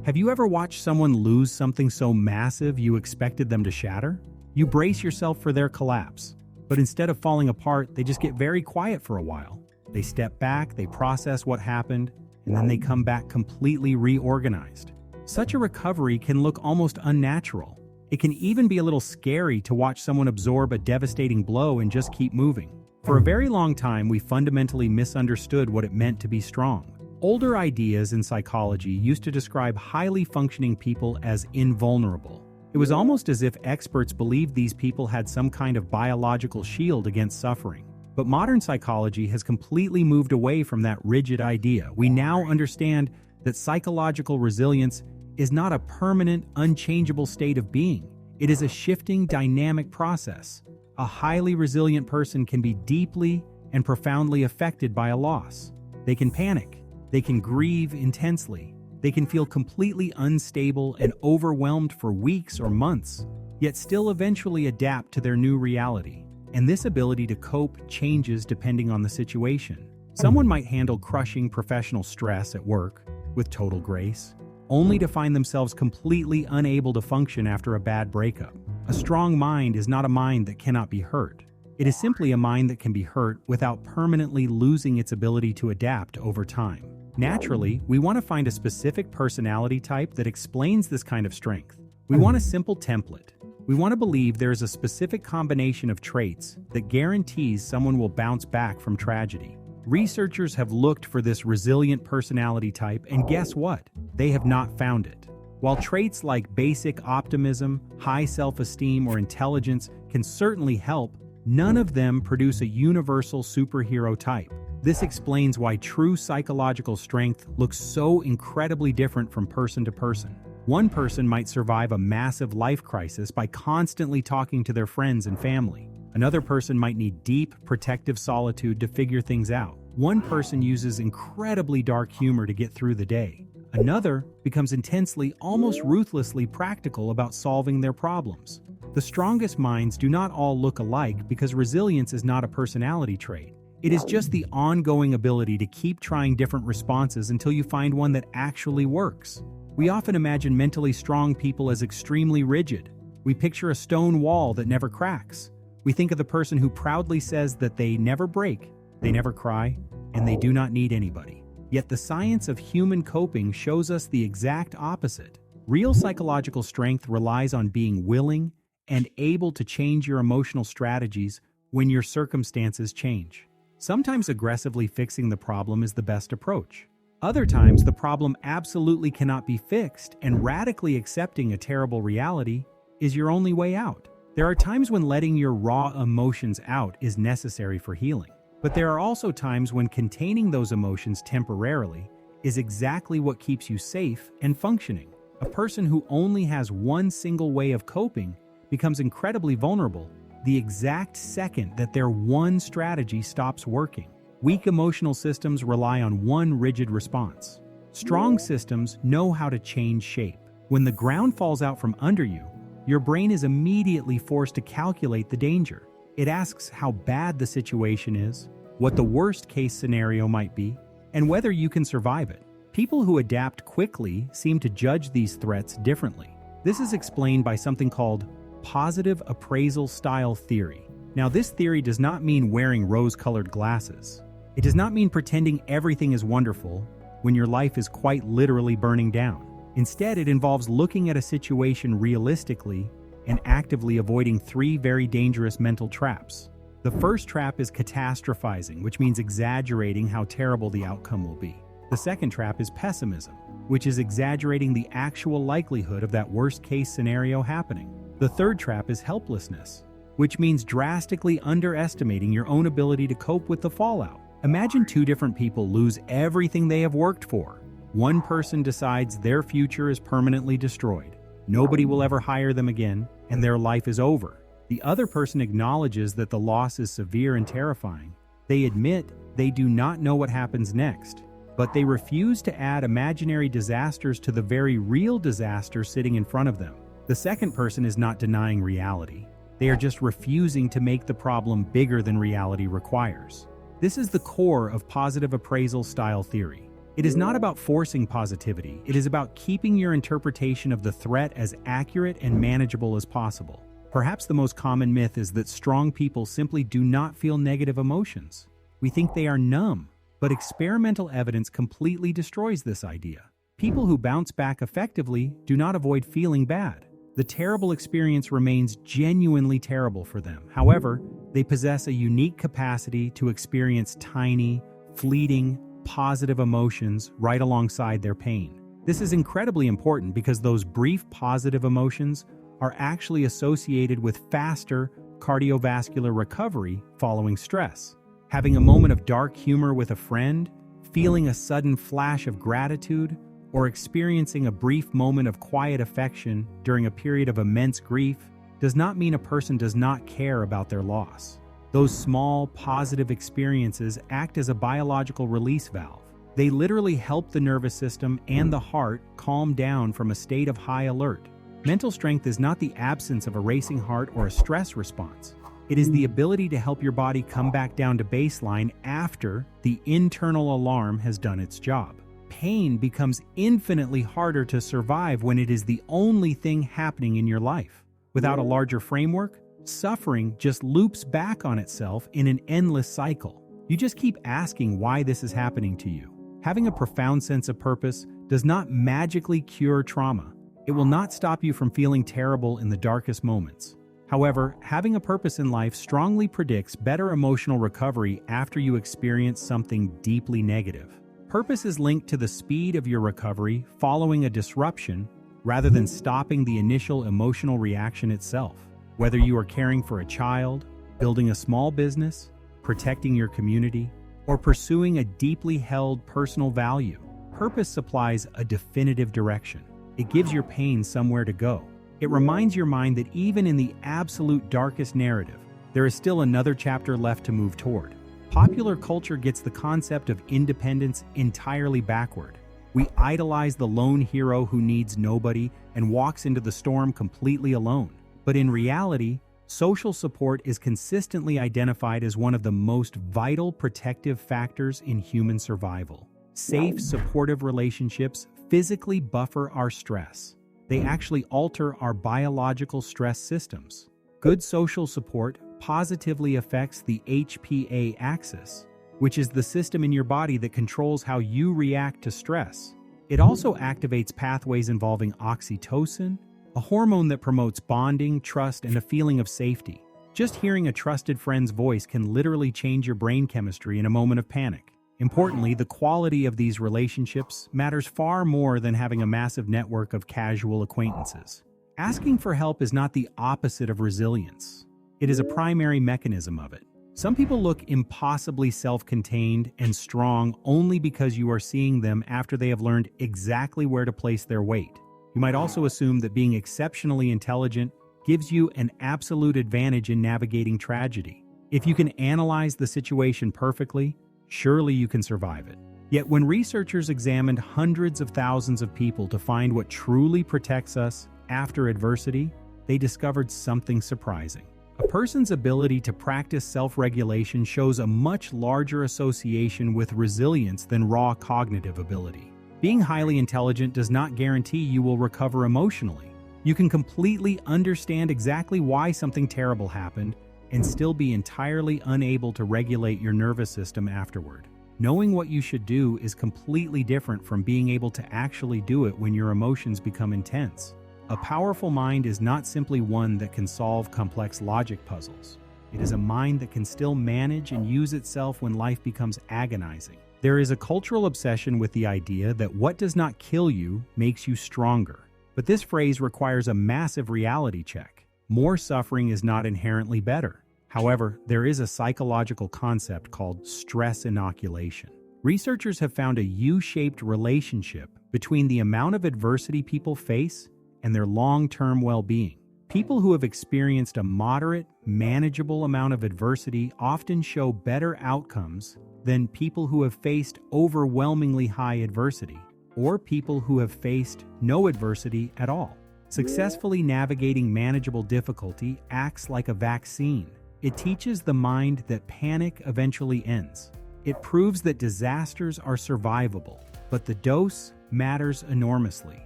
Have you ever watched someone lose something so massive you expected them to shatter? You brace yourself for their collapse, but instead of falling apart, they just get very quiet for a while. They step back, they process what happened, and then they come back completely reorganized. Such a recovery can look almost unnatural. It can even be a little scary to watch someone absorb a devastating blow and just keep moving. For a very long time, we fundamentally misunderstood what it meant to be strong. Older ideas in psychology used to describe highly functioning people as invulnerable. It was almost as if experts believed these people had some kind of biological shield against suffering. But modern psychology has completely moved away from that rigid idea. We now understand that psychological resilience is not a permanent, unchangeable state of being. It is a shifting, dynamic process. A highly resilient person can be deeply and profoundly affected by a loss. They can panic. They can grieve intensely. They can feel completely unstable and overwhelmed for weeks or months, yet still eventually adapt to their new reality. And this ability to cope changes depending on the situation. Someone might handle crushing professional stress at work with total grace, only to find themselves completely unable to function after a bad breakup. A strong mind is not a mind that cannot be hurt. It is simply a mind that can be hurt without permanently losing its ability to adapt over time. Naturally, we want to find a specific personality type that explains this kind of strength. We want a simple template. We want to believe there is a specific combination of traits that guarantees someone will bounce back from tragedy. Researchers have looked for this resilient personality type, and guess what? They have not found it. While traits like basic optimism, high self-esteem, or intelligence can certainly help, none of them produce a universal superhero type. This explains why true psychological strength looks so incredibly different from person to person. One person might survive a massive life crisis by constantly talking to their friends and family. Another person might need deep, protective solitude to figure things out. One person uses incredibly dark humor to get through the day. Another becomes intensely, almost ruthlessly practical about solving their problems. The strongest minds do not all look alike because resilience is not a personality trait. It is just the ongoing ability to keep trying different responses until you find one that actually works. We often imagine mentally strong people as extremely rigid. We picture a stone wall that never cracks. We think of the person who proudly says that they never break, they never cry, and they do not need anybody. Yet the science of human coping shows us the exact opposite. Real psychological strength relies on being willing and able to change your emotional strategies when your circumstances change. Sometimes aggressively fixing the problem is the best approach. Other times, the problem absolutely cannot be fixed, and radically accepting a terrible reality is your only way out. There are times when letting your raw emotions out is necessary for healing. But there are also times when containing those emotions temporarily is exactly what keeps you safe and functioning. A person who only has one single way of coping becomes incredibly vulnerable the exact second that their one strategy stops working. Weak emotional systems rely on one rigid response. Strong systems know how to change shape. When the ground falls out from under you, your brain is immediately forced to calculate the danger. It asks how bad the situation is, what the worst-case scenario might be, and whether you can survive it. People who adapt quickly seem to judge these threats differently. This is explained by something called positive appraisal style theory. Now, this theory does not mean wearing rose-colored glasses. It does not mean pretending everything is wonderful when your life is quite literally burning down. Instead, it involves looking at a situation realistically and actively avoiding three very dangerous mental traps. The first trap is catastrophizing, which means exaggerating how terrible the outcome will be. The second trap is pessimism, which is exaggerating the actual likelihood of that worst-case scenario happening. The third trap is helplessness, which means drastically underestimating your own ability to cope with the fallout. Imagine two different people lose everything they have worked for. One person decides their future is permanently destroyed. Nobody will ever hire them again, and their life is over. The other person acknowledges that the loss is severe and terrifying. They admit they do not know what happens next, but they refuse to add imaginary disasters to the very real disaster sitting in front of them. The second person is not denying reality. They are just refusing to make the problem bigger than reality requires. This is the core of positive appraisal style theory. It is not about forcing positivity, it is about keeping your interpretation of the threat as accurate and manageable as possible. Perhaps the most common myth is that strong people simply do not feel negative emotions. We think they are numb, but experimental evidence completely destroys this idea. People who bounce back effectively do not avoid feeling bad. The terrible experience remains genuinely terrible for them. However, they possess a unique capacity to experience tiny, fleeting, positive emotions right alongside their pain. This is incredibly important because those brief positive emotions are actually associated with faster cardiovascular recovery following stress. Having a moment of dark humor with a friend, feeling a sudden flash of gratitude, or experiencing a brief moment of quiet affection during a period of immense grief does not mean a person does not care about their loss. Those small, positive experiences act as a biological release valve. They literally help the nervous system and the heart calm down from a state of high alert. Mental strength is not the absence of a racing heart or a stress response. It is the ability to help your body come back down to baseline after the internal alarm has done its job. Pain becomes infinitely harder to survive when it is the only thing happening in your life. Without a larger framework, suffering just loops back on itself in an endless cycle. You just keep asking why this is happening to you. Having a profound sense of purpose does not magically cure trauma. It will not stop you from feeling terrible in the darkest moments. However, having a purpose in life strongly predicts better emotional recovery after you experience something deeply negative. Purpose is linked to the speed of your recovery following a disruption rather than stopping the initial emotional reaction itself. Whether you are caring for a child, building a small business, protecting your community, or pursuing a deeply held personal value, purpose supplies a definitive direction. It gives your pain somewhere to go. It reminds your mind that even in the absolute darkest narrative, there is still another chapter left to move toward. Popular culture gets the concept of independence entirely backward. We idolize the lone hero who needs nobody and walks into the storm completely alone. But in reality, social support is consistently identified as one of the most vital protective factors in human survival. Safe, supportive relationships physically buffer our stress. They actually alter our biological stress systems. Good social support positively affects the HPA axis, which is the system in your body that controls how you react to stress. It also activates pathways involving oxytocin, a hormone that promotes bonding, trust, and a feeling of safety. Just hearing a trusted friend's voice can literally change your brain chemistry in a moment of panic. Importantly, the quality of these relationships matters far more than having a massive network of casual acquaintances. Asking for help is not the opposite of resilience. It is a primary mechanism of it. Some people look impossibly self-contained and strong only because you are seeing them after they have learned exactly where to place their weight. You might also assume that being exceptionally intelligent gives you an absolute advantage in navigating tragedy. If you can analyze the situation perfectly, surely you can survive it. Yet when researchers examined hundreds of thousands of people to find what truly protects us after adversity, they discovered something surprising. A person's ability to practice self-regulation shows a much larger association with resilience than raw cognitive ability. Being highly intelligent does not guarantee you will recover emotionally. You can completely understand exactly why something terrible happened and still be entirely unable to regulate your nervous system afterward. Knowing what you should do is completely different from being able to actually do it when your emotions become intense. A powerful mind is not simply one that can solve complex logic puzzles. It is a mind that can still manage and use itself when life becomes agonizing. There is a cultural obsession with the idea that what does not kill you makes you stronger. But this phrase requires a massive reality check. More suffering is not inherently better. However, there is a psychological concept called stress inoculation. Researchers have found a U-shaped relationship between the amount of adversity people face and their long-term well-being. People who have experienced a moderate, manageable amount of adversity often show better outcomes than people who have faced overwhelmingly high adversity, or people who have faced no adversity at all. Successfully navigating manageable difficulty acts like a vaccine. It teaches the mind that panic eventually ends. It proves that disasters are survivable. But the dose matters enormously.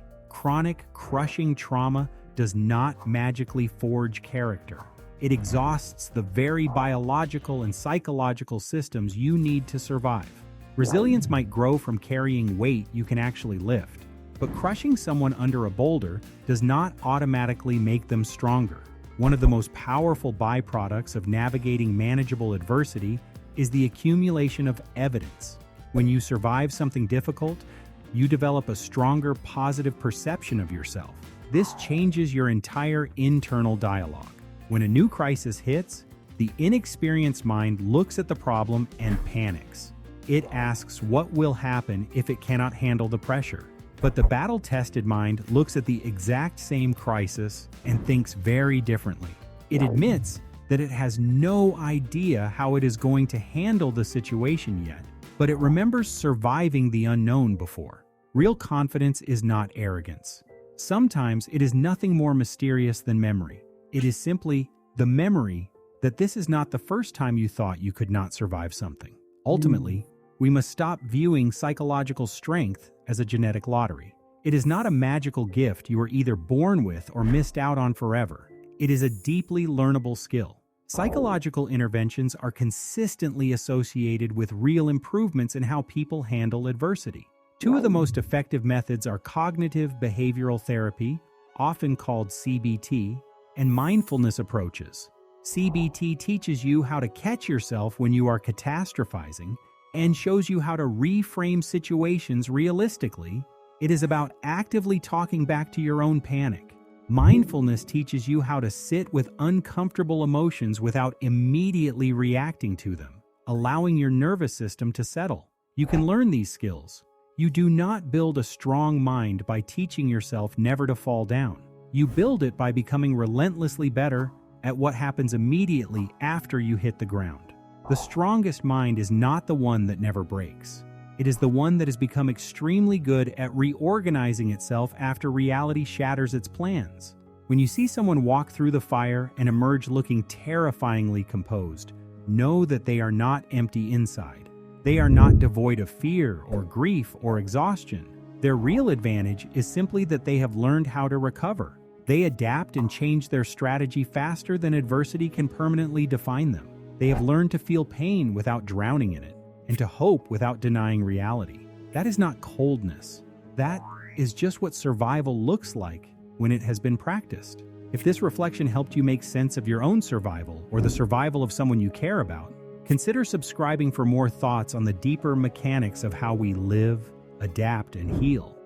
Chronic, crushing trauma does not magically forge character. It exhausts the very biological and psychological systems you need to survive. Resilience might grow from carrying weight you can actually lift, but crushing someone under a boulder does not automatically make them stronger. One of the most powerful byproducts of navigating manageable adversity is the accumulation of evidence. When you survive something difficult, you develop a stronger positive perception of yourself. This changes your entire internal dialogue. When a new crisis hits, the inexperienced mind looks at the problem and panics. It asks what will happen if it cannot handle the pressure. But the battle-tested mind looks at the exact same crisis and thinks very differently. It admits that it has no idea how it is going to handle the situation yet, but it remembers surviving the unknown before. Real confidence is not arrogance. Sometimes it is nothing more mysterious than memory. It is simply the memory that this is not the first time you thought you could not survive something. Ultimately, we must stop viewing psychological strength as a genetic lottery. It is not a magical gift you are either born with or missed out on forever. It is a deeply learnable skill. Psychological interventions are consistently associated with real improvements in how people handle adversity. Two of the most effective methods are cognitive behavioral therapy, often called CBT, and mindfulness approaches. CBT teaches you how to catch yourself when you are catastrophizing and shows you how to reframe situations realistically. It is about actively talking back to your own panic. Mindfulness teaches you how to sit with uncomfortable emotions without immediately reacting to them, allowing your nervous system to settle. You can learn these skills. You do not build a strong mind by teaching yourself never to fall down. You build it by becoming relentlessly better at what happens immediately after you hit the ground. The strongest mind is not the one that never breaks. It is the one that has become extremely good at reorganizing itself after reality shatters its plans. When you see someone walk through the fire and emerge looking terrifyingly composed, know that they are not empty inside. They are not devoid of fear or grief or exhaustion. Their real advantage is simply that they have learned how to recover. They adapt and change their strategy faster than adversity can permanently define them. They have learned to feel pain without drowning in it, and to hope without denying reality. That is not coldness. That is just what survival looks like when it has been practiced. If this reflection helped you make sense of your own survival or the survival of someone you care about, consider subscribing for more thoughts on the deeper mechanics of how we live, adapt, and heal.